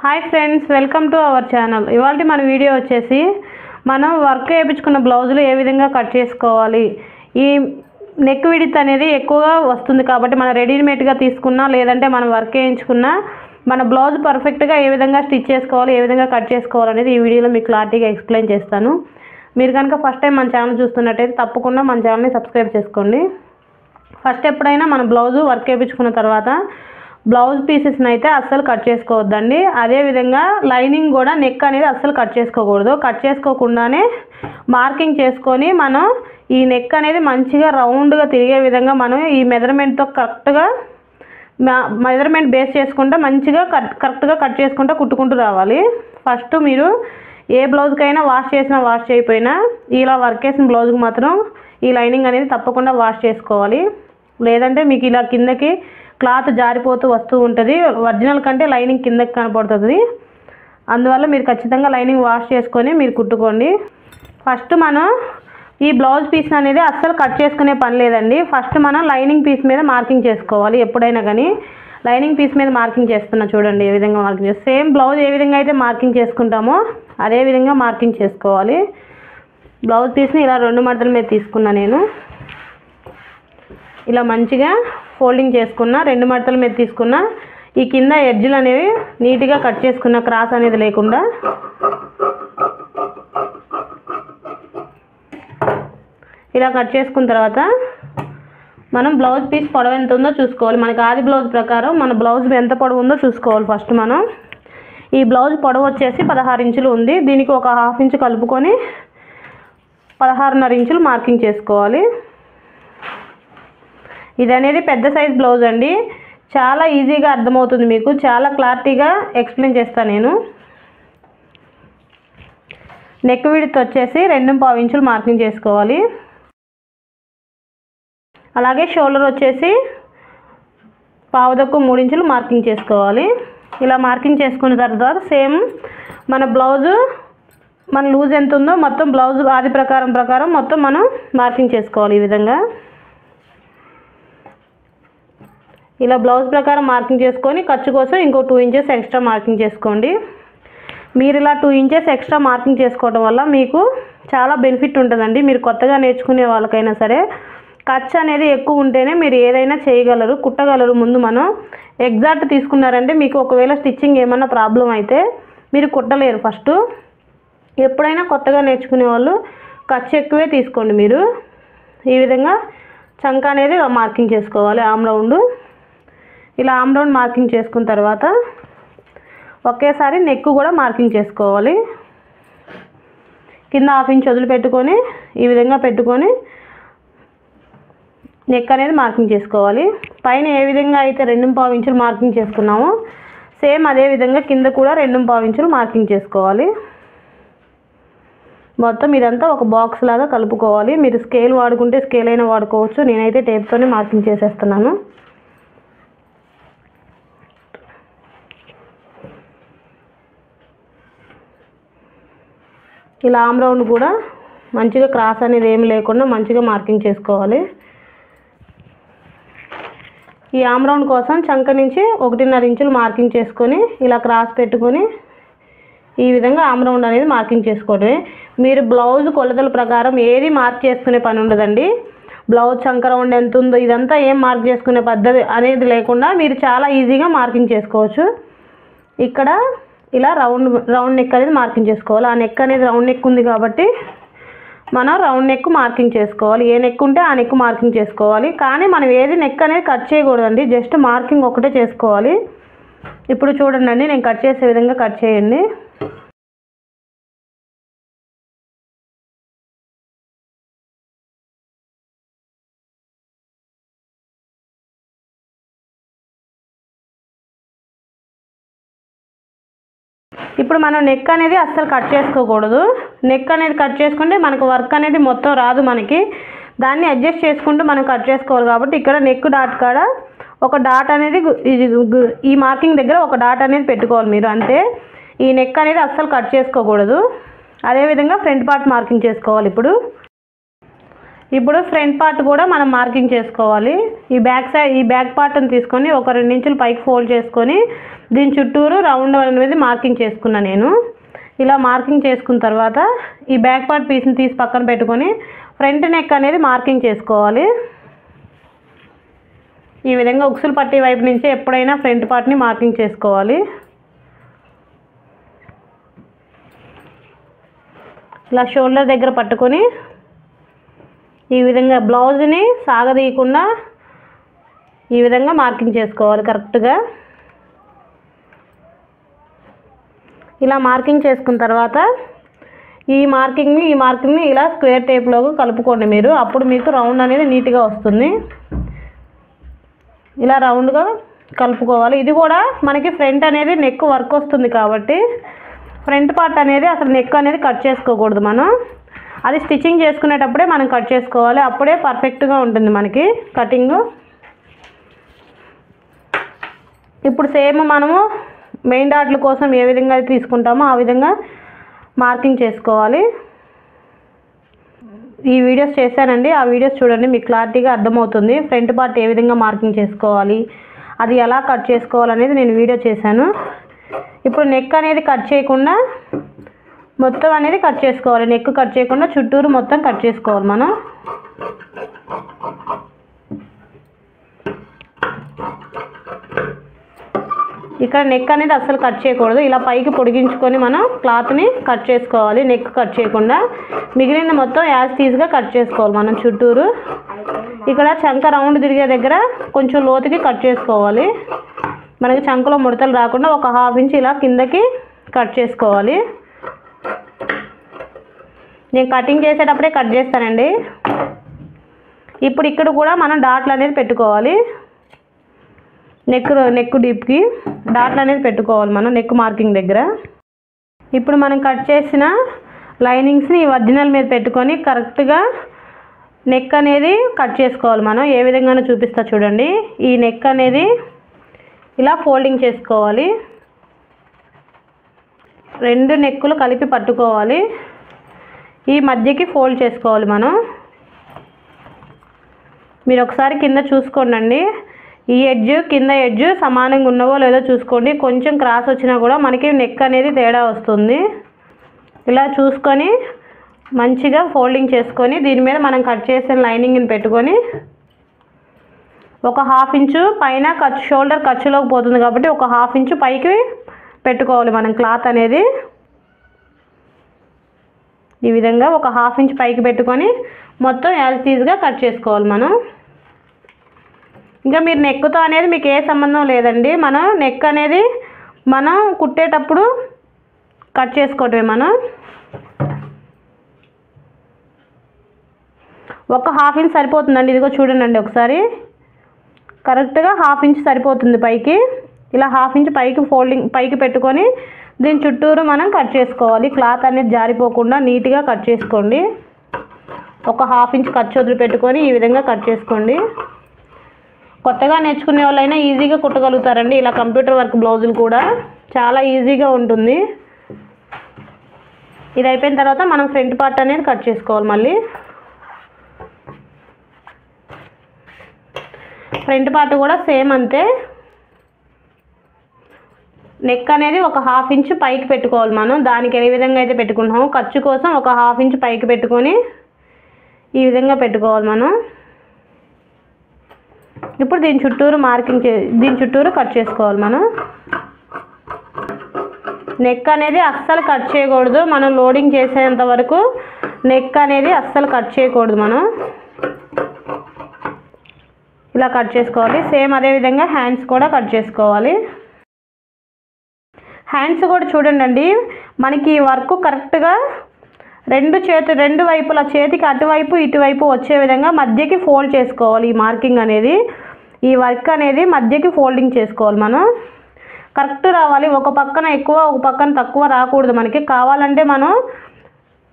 Hi friends, welcome to our channel. ఇవాళ మన video వచ్చేసి మనం వర్క్ వేయించుకున్న బ్లౌజులు ఏ విధంగా కట్ చేసుకోవాలి. ఈ నెక్ విడ్త్ అనేది ఎక్కువగా వస్తుంది కాబట్టి మనం రెడీమేడ్గా తీసుకున్నా లేదంటే మనం వర్క్ వేయించుకున్నా మన బ్లౌజ్ పర్ఫెక్ట్గా ఏ విధంగా స్టిచ్ చేసుకోవాలి, ఏ విధంగా కట్ చేసుకోవాలి అనేది ఈ వీడియోలో మీకు క్లారిటీగా ఎక్స్ప్లెయిన్ చేస్తాను. మీరు కనుక ఫస్ట్ టైం మన ఛానల్ చూస్తున్నట్టయితే తప్పకుండా మన ఛానల్ని సబ్స్క్రైబ్ చేసుకోండి. ఫస్ట్ ఎప్పుడైనా మన బ్లౌజు వర్క్ వేయించుకున్న తర్వాత బ్లౌజ్ పీసెస్ని అయితే అస్సలు కట్ చేసుకోవద్దండి. అదేవిధంగా లైనింగ్ కూడా నెక్ అనేది అస్సలు కట్ చేసుకోకూడదు. కట్ చేసుకోకుండానే మార్కింగ్ చేసుకొని మనం ఈ నెక్ అనేది మంచిగా రౌండ్గా తిరిగే విధంగా మనం ఈ మెజర్మెంట్తో కరెక్ట్గా మెజర్మెంట్ బేస్ చేసుకుంటూ మంచిగా కరెక్ట్గా కట్ చేసుకుంటూ కుట్టుకుంటూ రావాలి. ఫస్ట్ మీరు ఏ బ్లౌజ్కైనా వాష్ చేసినా వాష్ చేయకపోయినా ఇలా వర్క్ చేసిన బ్లౌజ్కి మాత్రం ఈ లైనింగ్ అనేది తప్పకుండా వాష్ చేసుకోవాలి. లేదంటే మీకు ఇలా కిందకి క్లాత్ జారిపోతూ వస్తూ ఉంటుంది. ఒరిజినల్ కంటే లైనింగ్ కిందకి కనపడుతుంది. అందువల్ల మీరు ఖచ్చితంగా లైనింగ్ వాష్ చేసుకొని మీరు కుట్టుకోండి. ఫస్ట్ మనం ఈ బ్లౌజ్ పీస్ అనేది అస్సలు కట్ చేసుకునే పని లేదండి. ఫస్ట్ మనం లైనింగ్ పీస్ మీద మార్కింగ్ చేసుకోవాలి. ఎప్పుడైనా కానీ లైనింగ్ పీస్ మీద మార్కింగ్ చేస్తున్నా చూడండి, ఏ విధంగా మార్కింగ్ చేస్తాం. సేమ్ బ్లౌజ్ ఏ విధంగా అయితే మార్కింగ్ చేసుకుంటామో అదే విధంగా మార్కింగ్ చేసుకోవాలి. బ్లౌజ్ పీస్ని ఇలా 2 మడతల మీద తీసుకున్నా. నేను ఇలా మంచిగా ఫోల్డింగ్ చేసుకున్న 2 మడతల మీద తీసుకున్న. ఈ కింద ఎడ్జ్లు అనేవి నీట్గా కట్ చేసుకున్న, క్రాస్ అనేది లేకుండా. ఇలా కట్ చేసుకున్న తర్వాత మనం బ్లౌజ్ పీస్ పొడవు ఎంత ఉందో చూసుకోవాలి. మనకి ఆది బ్లౌజ్ ప్రకారం మన బ్లౌజ్ ఎంత పొడవు ఉందో చూసుకోవాలి. ఫస్ట్ మనం ఈ బ్లౌజ్ పొడవు వచ్చేసి 16 ఇంచులు ఉంది. దీనికి ఒక 1/2 ఇంచు కలుపుకొని 16.5 ఇంచులు మార్కింగ్ చేసుకోవాలి. ఇది అనేది పెద్ద సైజ్ బ్లౌజ్ అండి. చాలా ఈజీగా అర్థమవుతుంది, మీకు చాలా క్లారిటీగా ఎక్స్ప్లెయిన్ చేస్తాను నేను. నెక్ విడ్త్ వచ్చేసి 2.5 ఇంచులు మార్కింగ్ చేసుకోవాలి. అలాగే షోల్డర్ వచ్చేసి 1/4 ఇంచులు మార్కింగ్ చేసుకోవాలి. ఇలా మార్కింగ్ చేసుకున్న తర్వాత సేమ్ మన బ్లౌజు మన లూజ్ ఎంత ఉందో మొత్తం బ్లౌజ్ ఆది ప్రకారం మొత్తం మనం మార్కింగ్ చేసుకోవాలి. ఈ విధంగా ఇలా బ్లౌజ్ ప్రకారం మార్కింగ్ చేసుకొని ఖర్చు కోసం ఇంకో 2 ఇంచెస్ ఎక్స్ట్రా మార్కింగ్ చేసుకోండి. మీరు ఇలా 2 ఇంచెస్ ఎక్స్ట్రా మార్కింగ్ చేసుకోవడం వల్ల మీకు చాలా బెనిఫిట్ ఉంటుందండి. మీరు కొత్తగా నేర్చుకునే వాళ్ళకైనా సరే ఖర్చు అనేది ఎక్కువ ఉంటేనే మీరు ఏదైనా చేయగలరు, కుట్టగలరు. ముందు మనం ఎగ్జాక్ట్ తీసుకున్నారంటే మీకు ఒకవేళ స్టిచ్చింగ్ ఏమన్నా ప్రాబ్లం అయితే మీరు కుట్టలేరు. ఫస్ట్ ఎప్పుడైనా కొత్తగా నేర్చుకునే వాళ్ళు ఖర్చు ఎక్కువే తీసుకోండి. మీరు ఈ విధంగా చంక అనేది మార్కింగ్ చేసుకోవాలి. ఆమ్ రౌండ్ ఇలా ఆమ్ రౌండ్ మార్కింగ్ చేసుకున్న తర్వాత ఒకేసారి నెక్ కూడా మార్కింగ్ చేసుకోవాలి. కింద 1/2 ఇంచ్ వదిలిపెట్టుకొని ఈ విధంగా పెట్టుకొని నెక్ అనేది మార్కింగ్ చేసుకోవాలి. పైన ఏ విధంగా అయితే 2.5 ఇంచులు మార్కింగ్ చేసుకున్నామో సేమ్ అదే విధంగా కింద కూడా 2.5 ఇంచులు మార్కింగ్ చేసుకోవాలి. మొత్తం ఇదంతా ఒక బాక్స్ లాగా కలుపుకోవాలి. మీరు స్కేల్ వాడుకుంటే స్కేల్ అయినా వాడుకోవచ్చు. నేనైతే టేప్తోనే మార్కింగ్ చేసేస్తున్నాను. ఇలా ఆమ్ రౌండ్ కూడా మంచిగా క్రాస్ అనేది ఏమి లేకుండా మంచిగా మార్కింగ్ చేసుకోవాలి. ఈ ఆమ్ రౌండ్ కోసం చంక నుంచి 1.5 ఇంచులు మార్కింగ్ చేసుకొని ఇలా క్రాస్ పెట్టుకొని ఈ విధంగా ఆమ్ రౌండ్ అనేది మార్కింగ్ చేసుకోవడమే. మీరు బ్లౌజ్ కొలతల ప్రకారం ఏది మార్క్ చేసుకునే పని ఉండదండి. బ్లౌజ్ చంక రౌండ్ ఎంత ఉందో ఇదంతా ఏం మార్క్ చేసుకునే పద్ధతి అనేది లేకుండా మీరు చాలా ఈజీగా మార్కింగ్ చేసుకోవచ్చు. ఇక్కడ ఇలా రౌండ్ నెక్ అనేది మార్కింగ్ చేసుకోవాలి. ఆ నెక్ అనేది రౌండ్ నెక్ ఉంది కాబట్టి మనం రౌండ్ నెక్ మార్కింగ్ చేసుకోవాలి. ఏ నెక్ ఉంటే ఆ నెక్ మార్కింగ్ చేసుకోవాలి. కానీ మనం ఏది నెక్ అనేది కట్ చేయకూడదండి, జస్ట్ మార్కింగ్ ఒకటే చేసుకోవాలి. ఇప్పుడు చూడండి, నేను కట్ చేసే విధంగా కట్ చేయండి. ఇప్పుడు మనం నెక్ అనేది అస్సలు కట్ చేసుకోకూడదు. నెక్ అనేది కట్ చేసుకుంటే మనకు వర్క్ అనేది మొత్తం రాదు. మనకి దాన్ని అడ్జస్ట్ చేసుకుంటూ మనం కట్ చేసుకోవాలి. కాబట్టి ఇక్కడ నెక్ డాట్ కాడ ఒక డాట్ అనేది ఈ మార్కింగ్ దగ్గర ఒక డాట్ అనేది పెట్టుకోవాలి మీరు, అంతే. ఈ నెక్ అనేది అస్సలు కట్ చేసుకోకూడదు. అదేవిధంగా ఫ్రంట్ పార్ట్ మార్కింగ్ చేసుకోవాలి. ఇప్పుడు ఫ్రంట్ పార్ట్ కూడా మనం మార్కింగ్ చేసుకోవాలి. ఈ బ్యాక్ పార్ట్ని తీసుకొని ఒక 2 ఇంచులు పైకి ఫోల్డ్ చేసుకొని దీని చుట్టూరు రౌండ్ అనేది మార్కింగ్ చేసుకున్నా నేను. ఇలా మార్కింగ్ చేసుకున్న తర్వాత ఈ బ్యాక్ పార్ట్ పీస్ని తీసి పక్కన పెట్టుకొని ఫ్రంట్ నెక్ అనేది మార్కింగ్ చేసుకోవాలి. ఈ విధంగా ఉక్సులు పట్టీ వైపు నుంచి ఎప్పుడైనా ఫ్రంట్ పార్ట్ని మార్కింగ్ చేసుకోవాలి. ఇలా షోల్డర్ దగ్గర పట్టుకొని ఈ విధంగా బ్లౌజ్ని సాగదీయకుండా ఈ విధంగా మార్కింగ్ చేసుకోవాలి కరెక్ట్గా. ఇలా మార్కింగ్ చేసుకున్న తర్వాత ఈ మార్కింగ్ని ఇలా స్క్వేర్ టేప్లోకి కలుపుకోండి మీరు. అప్పుడు మీకు రౌండ్ అనేది నీట్గా వస్తుంది. ఇలా రౌండ్గా కలుపుకోవాలి. ఇది కూడా మనకి ఫ్రంట్ అనేది నెక్ వర్క్ వస్తుంది కాబట్టి ఫ్రంట్ పార్ట్ అనేది అసలు నెక్ అనేది కట్ చేసుకోకూడదు. మనం అది స్టిచ్చింగ్ చేసుకునేటప్పుడే మనం కట్ చేసుకోవాలి. అప్పుడే పర్ఫెక్ట్గా ఉంటుంది మనకి కటింగ్. ఇప్పుడు సేమ్ మనము మెయిన్ డాట్ల కోసం ఏ విధంగా అయితే తీసుకుంటామో ఆ విధంగా మార్కింగ్ చేసుకోవాలి. ఈ వీడియోస్ చేశానండి, ఆ వీడియోస్ చూడండి, మీకు క్లారిటీగా అర్థమవుతుంది. ఫ్రంట్ పార్ట్ ఏ విధంగా మార్కింగ్ చేసుకోవాలి, అది ఎలా కట్ చేసుకోవాలనేది నేను వీడియో చేశాను. ఇప్పుడు నెక్ అనేది కట్ చేయకుండా మొత్తం అనేది కట్ చేసుకోవాలి. నెక్ కట్ చేయకుండా చుట్టూరు మొత్తం కట్ చేసుకోవాలి మనం. ఇక్కడ నెక్ అనేది అస్సలు కట్ చేయకూడదు. ఇలా పైకి పొడిగించుకొని మనం క్లాత్ని కట్ చేసుకోవాలి. నెక్ కట్ చేయకుండా మిగిలిన మొత్తం యాజ్ టీజ్గా కట్ చేసుకోవాలి మనం చుట్టూరు. ఇక్కడ చంక రౌండ్ తిరిగే దగ్గర కొంచెం లోతుకి కట్ చేసుకోవాలి. మనకి చంకలో ముడతలు రాకుండా ఒక 1/2 ఇంచ్ ఇలా కిందకి కట్ చేసుకోవాలి. నేను కటింగ్ చేసేటప్పుడే కట్ చేస్తానండి. ఇప్పుడు ఇక్కడ కూడా మనం డాట్లు అనేది పెట్టుకోవాలి. నెక్ డీప్కి డాట్లు అనేది పెట్టుకోవాలి మనం నెక్ మార్కింగ్ దగ్గర. ఇప్పుడు మనం కట్ చేసిన లైనింగ్స్ని ఒరిజినల్ మీద పెట్టుకొని కరెక్ట్గా నెక్ అనేది కట్ చేసుకోవాలి మనం. ఏ విధంగానో చూపిస్తా చూడండి. ఈ నెక్ అనేది ఇలా ఫోల్డింగ్ చేసుకోవాలి. 2 నెక్కులు కలిపి పట్టుకోవాలి. ఈ మధ్యకి ఫోల్డ్ చేసుకోవాలి మనం. మీరు ఒకసారి కింద చూసుకోండి. ఈ ఎడ్జ్ కింద ఎడ్జ్ సమానంగా ఉన్నవో లేదో చూసుకోండి. కొంచెం క్రాస్ వచ్చినా కూడా మనకి నెక్ అనేది తేడా వస్తుంది. ఇలా చూసుకొని మంచిగా ఫోల్డింగ్ చేసుకొని దీని మీద మనం కట్ చేసిన లైనింగ్ని పెట్టుకొని ఒక 1/2 ఇంచు పైన షోల్డర్ ఖర్చులోకి పోతుంది కాబట్టి ఒక 1/2 ఇంచు పైకి పెట్టుకోవాలి మనం క్లాత్ అనేది. ఈ విధంగా ఒక 1/2 ఇంచ్ పైకి పెట్టుకొని మొత్తం యాజ్ టీజ్గా కట్ చేసుకోవాలి మనం. ఇంకా మీరు నెక్తో అనేది మీకు ఏ సంబంధం లేదండి. మనం నెక్ అనేది మనం కుట్టేటప్పుడు కట్ చేసుకోవటమే మనం. ఒక 1/2 ఇంచ్ సరిపోతుందండి. ఇదిగో చూడండి ఒకసారి కరెక్ట్గా 1/2 ఇంచ్ సరిపోతుంది పైకి. ఇలా 1/2 ఇంచ్ పైకి పెట్టుకొని దీని చుట్టూరు మనం కట్ చేసుకోవాలి. క్లాత్ అనేది జారిపోకుండా నీట్గా కట్ చేసుకోండి. ఒక 1/2 ఇంచ్ ఖర్చు వదిలిపెట్టుకొని ఈ విధంగా కట్ చేసుకోండి. కొత్తగా నేర్చుకునే వాళ్ళైనా ఈజీగా కుట్టగలుగుతారండి. ఇలా కంప్యూటర్ వర్క్ బ్లౌజులు కూడా చాలా ఈజీగా ఉంటుంది. ఇది అయిపోయిన తర్వాత మనం ఫ్రంట్ పార్ట్ అనేది కట్ చేసుకోవాలి. మళ్ళీ ఫ్రంట్ పార్ట్ కూడా సేమ్ అంతే. నెక్ అనేది ఒక 1/2 ఇంచ్ పైకి పెట్టుకోవాలి మనం. దానికి ఏ విధంగా అయితే పెట్టుకుంటామో ఖర్చు కోసం ఒక 1/2 ఇంచ్ పైకి పెట్టుకొని ఈ విధంగా పెట్టుకోవాలి మనం. ఇప్పుడు దీని చుట్టూరు కట్ చేసుకోవాలి మనం. నెక్ అనేది అస్సలు కట్ చేయకూడదు. మనం లోడింగ్ చేసేంత వరకు నెక్ అనేది అస్సలు కట్ చేయకూడదు మనం. ఇలా కట్ చేసుకోవాలి. సేమ్ అదే విధంగా హ్యాండ్స్ కూడా కట్ చేసుకోవాలి. హ్యాండ్స్ కూడా చూడండి మనకి వర్క్ కరెక్ట్గా రెండు వైపులా చేతికి అటువైపు ఇటువైపు వచ్చే విధంగా మధ్యకి ఫోల్డ్ చేసుకోవాలి. ఈ మార్కింగ్ అనేది ఈ వర్క్ అనేది మధ్యకి ఫోల్డింగ్ చేసుకోవాలి మనం. కరెక్ట్ రావాలి. ఒక పక్కన ఎక్కువ ఒక పక్కన తక్కువ రాకూడదు. మనకి కావాలంటే మనం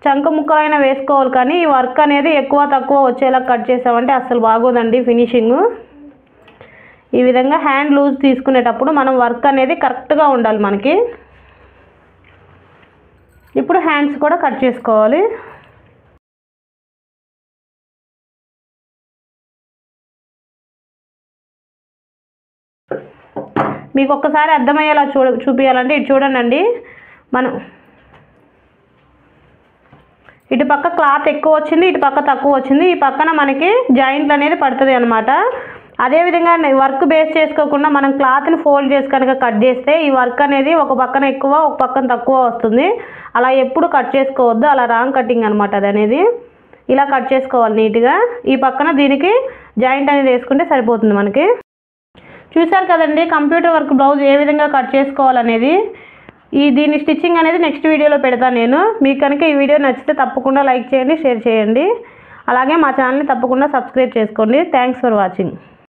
చంక ముక్కలైనా వేసుకోవాలి. కానీ ఈ వర్క్ అనేది ఎక్కువ తక్కువ వచ్చేలా కట్ చేసామంటే అస్సలు బాగోదండి ఫినిషింగ్. ఈ విధంగా హ్యాండ్ లూజ్ తీసుకునేటప్పుడు మనం వర్క్ అనేది కరెక్ట్గా ఉండాలి మనకి. ఇప్పుడు హ్యాండ్స్ కూడా కట్ చేసుకోవాలి. మీకు ఒక్కసారి అర్థమయ్యేలా చూపించాలంటే ఇటు చూడండి. మనం ఇటు పక్క క్లాత్ ఎక్కువ వచ్చింది, ఇటు పక్క తక్కువ వచ్చింది. ఈ పక్కన మనకి జాయింట్లు అనేది పడుతుంది అనమాట. అదేవిధంగా వర్క్ బేస్ చేసుకోకుండా మనం క్లాత్ని ఫోల్డ్ చేసి కనుక కట్ చేస్తే ఈ వర్క్ అనేది ఒక పక్కన ఎక్కువ ఒక పక్కన తక్కువ వస్తుంది. అలా ఎప్పుడు కట్ చేసుకోవద్దు, అలా రాంగ్ కటింగ్ అనమాట. అది అనేది ఇలా కట్ చేసుకోవాలి నీట్గా. ఈ పక్కన దీనికి జాయింట్ అనేది వేసుకుంటే సరిపోతుంది మనకి. చూసారు కదండి కంప్యూటర్ వర్క్ బ్లౌజ్ ఏ విధంగా కట్ చేసుకోవాలనేది. దీని స్టిచ్చింగ్ అనేది నెక్స్ట్ వీడియోలో పెడతాను నేను. మీకు కనుక ఈ వీడియో నచ్చితే తప్పకుండా లైక్ చేయండి, షేర్ చేయండి. అలాగే మా ఛానల్ని తప్పకుండా సబ్స్క్రైబ్ చేసుకోండి. Thanks for watching.